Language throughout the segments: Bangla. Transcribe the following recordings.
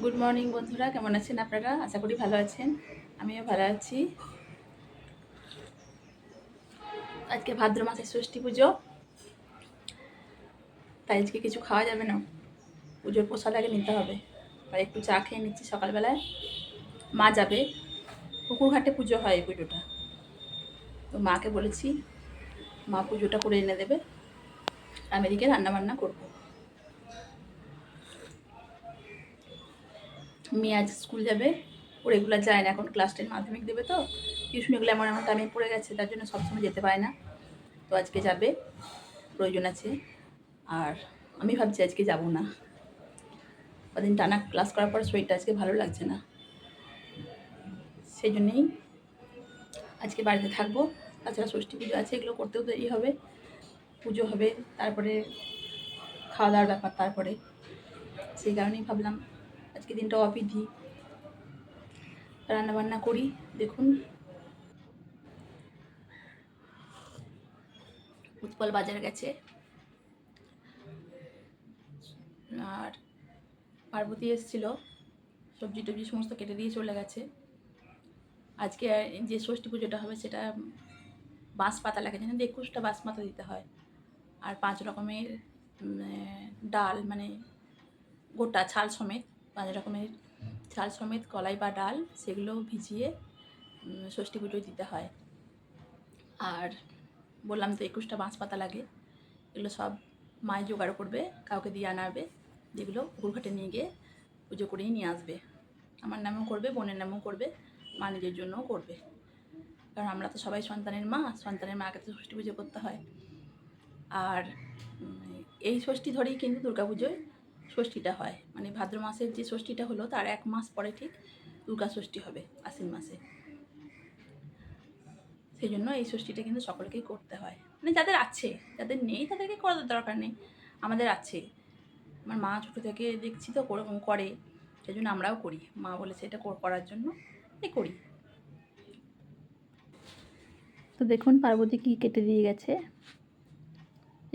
গুড মর্নিং বন্ধুরা, কেমন আছেন আপনারা? আশা করি ভালো আছেন। আমিও ভালো আছি। আজকে ভাদ্র মাসের ষষ্ঠী পুজো, তাই আজকে কিছু খাওয়া যাবে না, পুজোর প্রসাদ আগে নিতে হবে। তাই একটু চা খেয়ে নিচ্ছি সকালবেলায়। মা যাবে, পুকুর ঘাটে পুজো হয় এই পুজোটা, তো মাকে বলেছি মা পুজোটা করে এনে দেবে, আমি এদিকে রান্নাবান্না করবো। মেয়ে আজ স্কুল যাবে, ও রেগুলার যায় না, এখন ক্লাস 10 মাধ্যমিক দেবে, তো টিউশনিগুলো এমন এমন টাইমে পড়ে গেছে, তার জন্য সবসময় যেতে পারে না। তো আজকে যাবে, প্রয়োজন আছে। আর আমি ভাবছি আজকে যাব না, কদিন টানা ক্লাস করার পর শরীরটা আজকে ভালো লাগছে না, সেই জন্যেই আজকে বাড়িতে থাকবো। তাছাড়া ষষ্ঠী পুজো আছে, এগুলো করতেও দেরি হবে, পুজো হবে, তারপরে খাওয়া দাওয়ার ব্যাপার, তারপরে সেই কারণেই ভাবলাম আজকে দিনটা অফই দিই, রান্নাবান্না করি। দেখুন, উৎপল বাজার গেছে, আর পার্বতী এসেছিল, সবজি টবজি সমস্ত কেটে দিয়ে চলে গেছে। আজকে যে ষষ্ঠী পুজোটা হবে সেটা বাঁশ পাতা লাগে, জানেন, 21টা বাঁশ পাতা দিতে হয়, আর 5 রকমের ডাল, মানে গোটা ছাল সমেত 5 রকমের ছাল সমেত কলাই বা ডাল, সেগুলো ভিজিয়ে ষষ্ঠী পুজোয় দিতে হয়। আর বললাম তো 21টা বাঁশ পাতা লাগে, এগুলো সব মায় জোগাড় করবে, কাউকে দিয়ে আনাবে, যেগুলো পুকুর ঘাটে নিয়ে গিয়ে পুজো করেই নিয়ে আসবে। আমার নামেও করবে, বোনের নামেও করবে, মা নিজের জন্যও করবে, কারণ আমরা তো সবাই সন্তানের মা, সন্তানের মাকে তো ষষ্ঠী পুজো করতে হয়। আর এই ষষ্ঠী ধরেই কিন্তু দুর্গা পুজোয় ষষ্ঠীটা হয়, মানে ভাদ্র মাসের যে ষষ্ঠীটা হলো তার 1 মাস পরে ঠিক দুর্গা ষষ্ঠী হবে, আশ্বিন মাসে। সেই জন্য এই ষষ্ঠীটা কিন্তু সকলকেই করতে হয়, মানে যাদের আছে, যাদের নেই তাদেরকে করার দরকার নেই, আমাদের আছে। আমার মা ছোটো থেকে দেখছি তো করে, সেই জন্য আমরাও করি, মা বলেছে এটা করার জন্য, এই করি। তো দেখুন পার্বতী কী কেটে দিয়ে গেছে,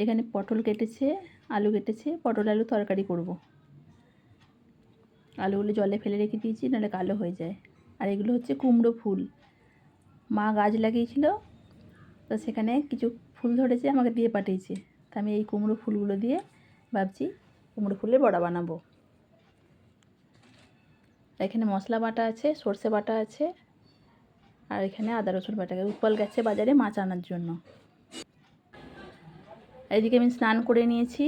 এখানে পটল কেটেছে, আলু কেটেছে, পটল আলু তরকারি করব। আলুগুলো জলে ফেলে রেখে দিয়েছি, নাহলে কালো হয়ে যায়। আর এগুলো হচ্ছে কুমড়ো ফুল, মা গাছ লাগিয়েছিল, তো সেখানে কিছু ফুল ধরেছে, আমাকে দিয়ে পাঠিয়েছে, তা আমি এই কুমড়ো ফুলগুলো দিয়ে ভাবছি কুমড়ো ফুলের বড়া বানাবো। এখানে মশলা বাটা আছে, সর্ষে বাটা আছে, আর এখানে আদা রসুন বাটা। উৎপল গেছে বাজারে মাছ আনার জন্য। এদিকে আমি স্নান করে নিয়েছি,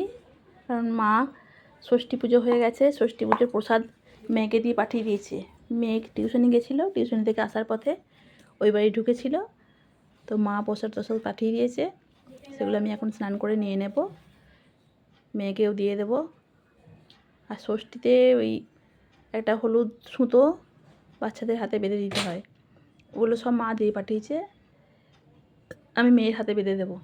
কারণ মা ষষ্ঠী পুজো হয়ে গেছে, ষষ্ঠী পুজোর প্রসাদ মেয়েকে দিয়ে পাঠিয়ে দিয়েছে। মেয়ে টিউশনি গেছিলো, টিউশনি থেকে আসার পথে ওই বাড়ি ঢুকেছিল, তো মা প্রসাদ টসাদ পাঠিয়ে দিয়েছে, সেগুলো আমি এখন স্নান করে নিয়ে নেব, মেয়েকেও দিয়ে দেব। আর ষষ্ঠীতে ওই একটা হলুদ সুতো বাচ্চাদের হাতে বেঁধে দিতে হয়, ওগুলো সব মা দিয়ে পাঠিয়েছে, আমি মেয়ের হাতে বেঁধে দেবো।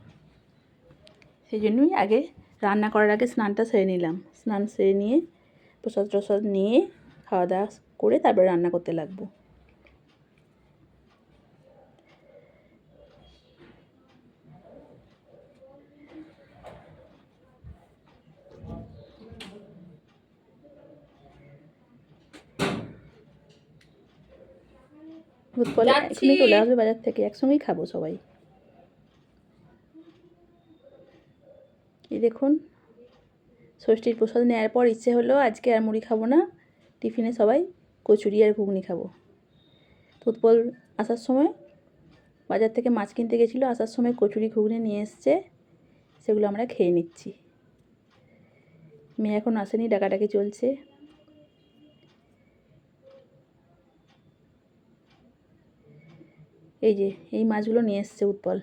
সেই জন্যই আগে রান্না করার আগে স্নানটা সেরে নিলাম, স্নান সেরে নিয়ে প্রসাদ টসাদ নিয়ে খাওয়া দাওয়া করে তারপরে রান্না করতে লাগবো। উৎপল এখনই চলে আসবে বাজার থেকে, একসঙ্গেই খাবো সবাই। এই দেখুন, ষষ্ঠীর প্রসাদ নেওয়ার পর ইচ্ছে হলো আজকে আর মুড়ি খাবো না, টিফিনে সবাই কচুরি আর ঘুগনি খাবো। উৎপল আসার সময় বাজার থেকে মাছ কিনতে গেছিলো, আসার সময় কচুরি ঘুগনি নিয়ে এসছে, সেগুলো আমরা খেয়ে নিচ্ছি। মেয়ে এখন আসেনি, ডাকাডাকি চলছে। এই যে এই মাছগুলো নিয়ে এসছে উৎপল।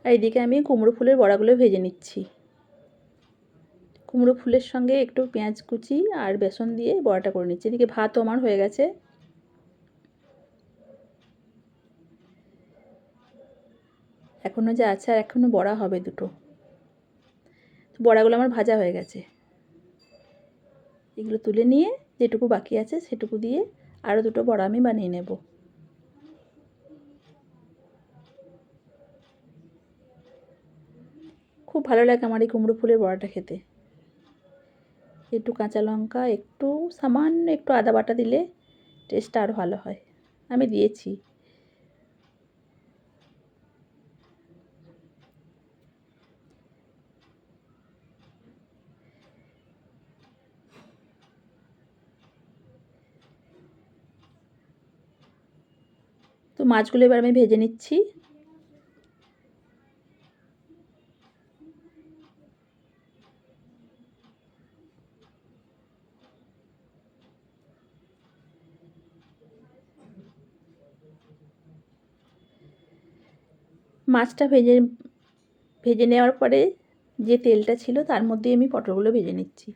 আর এইদিকে আমি কুমড়ো ফুলের বড়াগুলো ভেজে নিচ্ছি। কুমড়ো ফুলের সঙ্গে একটু পেঁয়াজ কুচি আর বেসন দিয়ে বড়াটা করে নিচ্ছি। এদিকে ভাতও আমার হয়ে গেছে। এখনও যা আছে, আর এখনও বড়া হবে দুটো। তো বড়াগুলো আমার ভাজা হয়ে গেছে, এগুলো তুলে নিয়ে যেটুকু বাকি আছে সেটুকু দিয়ে আরও দুটো বড়া আমি বানিয়ে নেব। খুব ভালো লাগে আমার এই কুমড়ো ফুলের বড়াটা খেতে। একটু কাঁচা লঙ্কা, একটু সামান্য একটু আদা বাটা দিলে টেস্টটা আরও ভালো হয়। আমি দিয়েছি। তো মাছগুলো এবার আমি ভেজে নিচ্ছি। মাছটা ভেজে নেওয়ার পরে যে তেলটা ছিল তার মধ্যেই আমি পটলগুলো ভেজে নিচ্ছি।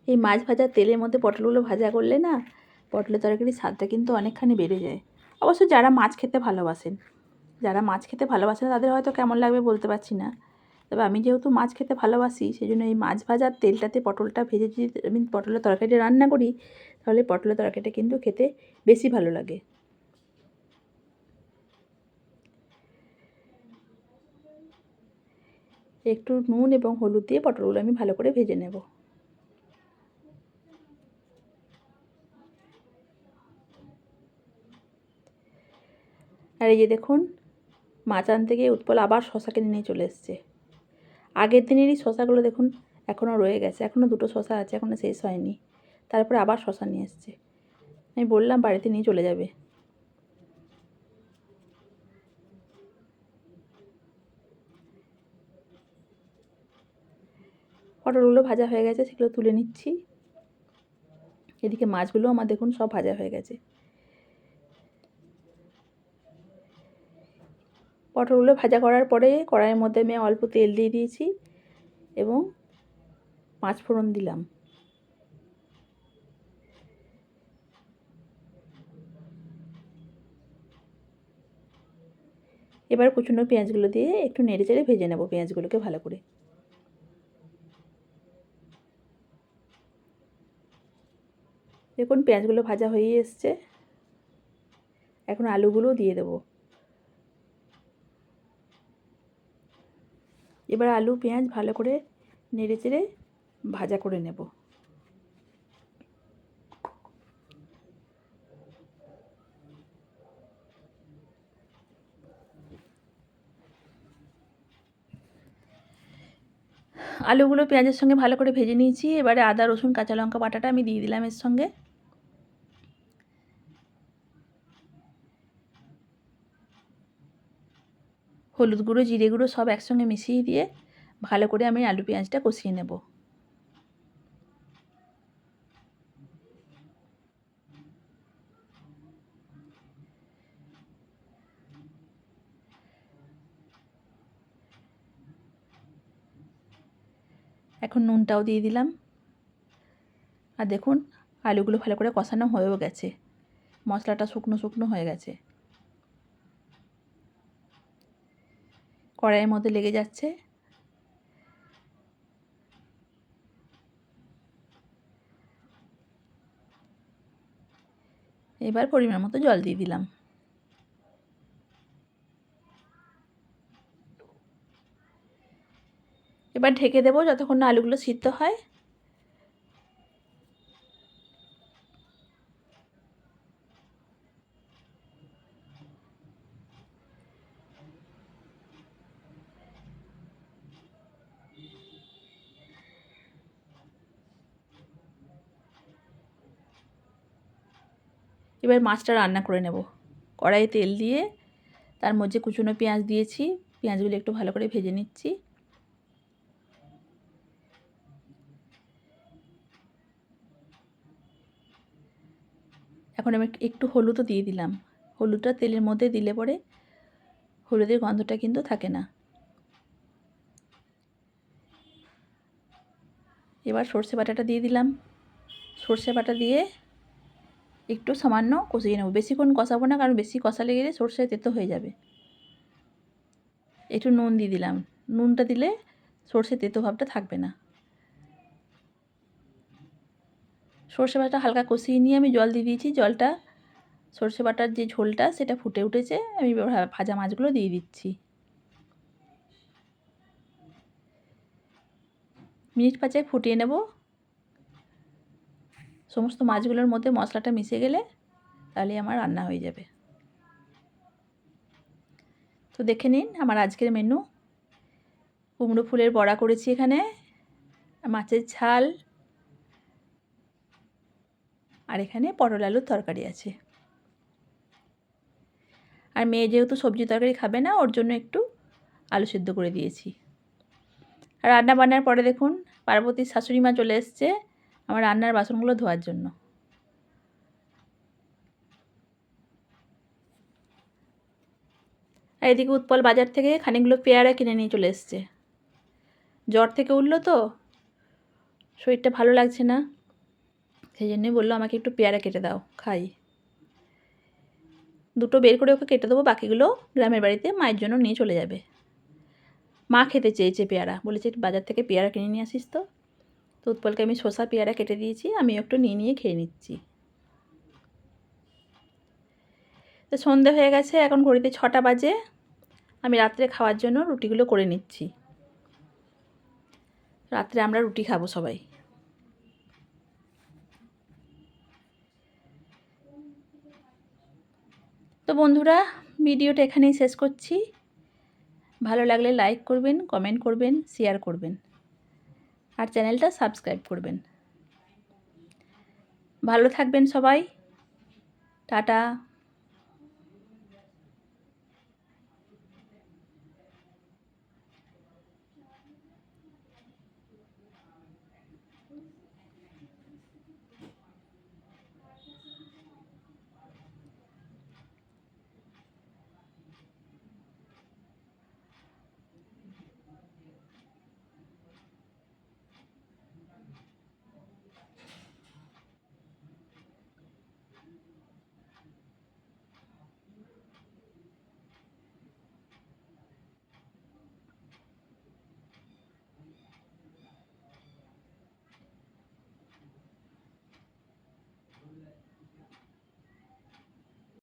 এই মাছ ভাজার তেলের মধ্যে পটলগুলো ভাজা করলে না পটলের তরকারির স্বাদটা কিন্তু অনেকখানি বেড়ে যায়। অবশ্য যারা মাছ খেতে ভালোবাসেন তাদের হয়তো কেমন লাগবে বলতে পারছি না। তবে আমি যেহেতু মাছ খেতে ভালোবাসি সেই জন্য এই মাছ ভাজার তেলটাতে পটলটা ভেজে যদি আমি পটলের তরকারিটা রান্না করি তাহলে পটলের তরকারিটা কিন্তু খেতে বেশি ভালো লাগে। একটু নুন এবং হলুদ দিয়ে পটলগুলো আমি ভালো করে ভেজে নেব। আর এই যে দেখুন, মাছ আনতে গিয়ে উৎপল আবার শশা কিনে নিয়ে চলে এসছে। আগের দিনেরই শশাগুলো দেখুন এখনও রয়ে গেছে, এখনও 2টো শশা আছে, এখনও শেষ হয়নি। তারপরে আবার শশা নিয়ে এসছে। আমি বললাম বাড়িতে নিয়ে চলে যাবে। পটলগুলো ভাজা হয়ে গেছে, সেগুলো তুলে নিচ্ছি। এদিকে মাছগুলো আমার দেখুন সব ভাজা হয়ে গেছে। পটলগুলো ভাজা করার পরে কড়াইয়ের মধ্যে আমি অল্প তেল দিয়ে দিয়েছি এবং পাঁচ ফোড়ন দিলাম। এবার কুচনো পেঁয়াজগুলো দিয়ে একটু নেড়ে চেড়ে ভেজে নেব পেঁয়াজগুলোকে ভালো করে। দেখুন পেঁয়াজগুলো ভাজা হয়ে এসছে। এখন আলুগুলো দিয়ে দেব। এবার আলু পেঁয়াজ ভালো করে নেড়ে চেড়ে ভাজা করে নেব। আলুগুলো পেঁয়াজের সঙ্গে ভালো করে ভেজে নিয়েছি। এবারে আদা রসুন কাঁচা লঙ্কা বাটাটা আমি দিয়ে দিলাম এর সঙ্গে। হলুদ গুঁড়ো জিরে গুঁড়ো সব একসঙ্গে মিশিয়ে দিয়ে ভালো করে আমি আলু পেঁয়াজটা কষিয়ে নেব। এখন নুনটাও দিয়ে দিলাম। আর দেখুন আলুগুলো ভালো করে কষানো হয়েও গেছে, মশলাটা শুকনো শুকনো হয়ে গেছে। কড়াইয়ের মধ্যে লেগে যাচ্ছে। এবার পরিমাণ মতো জল দিয়ে দিলাম। এবার ঢেকে দেবো যতক্ষণ না আলুগুলো সিদ্ধ হয়। এবার মাছটা রান্না করে নেব। কড়াইয়ে তেল দিয়ে তার মধ্যে কুচনো পেঁয়াজ দিয়েছি, পেঁয়াজগুলো একটু ভালো করে ভেজে নিচ্ছি। এখন আমি একটু হলুদও দিয়ে দিলাম। হলুদটা তেলের মধ্যে দিলে পরে হলুদের গন্ধটা কিন্তু থাকে না। এবার সর্ষে বাটাটা দিয়ে দিলাম। সর্ষে বাটা দিয়ে একটু সামান্য কষিয়ে নেব, বেশিক্ষণ কষাবো না, কারণ বেশি কষালে গেলে সর্ষে তেতো হয়ে যাবে। একটু নুন দিয়ে দিলাম, নুনটা দিলে সর্ষে তেতো ভাবটা থাকবে না। সর্ষে বাটা হালকা কষিয়ে নিয়ে আমি জল দিয়ে দিয়েছি। জলটা সর্ষে বাটার যে ঝোলটা সেটা ফুটে উঠেছে, আমি ভাজা মাছগুলো দিয়ে দিচ্ছি। মিনিট 5 ফুটিয়ে নেব। সমস্ত মাছগুলোর মধ্যে মশলাটা মিশে গেলে তাহলেই আমার রান্না হয়ে যাবে। তো দেখে নিন আমার আজকের মেনু। কুমড়ো ফুলের বড়া করেছি এখানে, মাছের ঝাল, আর এখানে পটল আলুর তরকারি আছে। আর মেয়ে যেহেতু সবজি তরকারি খাবে না, ওর জন্য একটু আলু সেদ্ধ করে দিয়েছি। আর রান্না বান্নার পরে দেখুন পার্বতীর শাশুড়ি মা চলে এসছে আমার রান্নার বাসনগুলো ধোয়ার জন্য। আর এদিকে উৎপল বাজার থেকে খানিকগুলো পেয়ারা কিনে নিয়ে চলে এসছে। জ্বর থেকে উঠলো তো, শরীরটা ভালো লাগছে না, সেই জন্যই বললো আমাকে একটু পেয়ারা কেটে দাও, খাই। দুটো বের করে ওকে কেটে দেবো, বাকিগুলো গ্রামের বাড়িতে মায়ের জন্য নিয়ে চলে যাবে। মা খেতে চেয়েছে পেয়ারা, বলেছে বাজার থেকে পেয়ারা কিনে নিয়ে আসিস। তো উৎপলকে আমি শসা পেয়ারা কেটে দিয়েছি, আমি একটু নিয়ে খেয়ে নিচ্ছি। তো সন্ধে হয়ে গেছে, এখন ঘড়িতে 6টা বাজে। আমি রাত্রে খাওয়ার জন্য রুটিগুলো করে নিচ্ছি। রাত্রে আমরা রুটি খাবো সবাই। তো বন্ধুরা, ভিডিওটা এখানেই শেষ করছি। ভালো লাগলে লাইক করবেন, কমেন্ট করবেন, শেয়ার করবেন, আর চ্যানেলটা সাবস্ক্রাইব করবেন। ভালো থাকবেন সবাই। টাটা।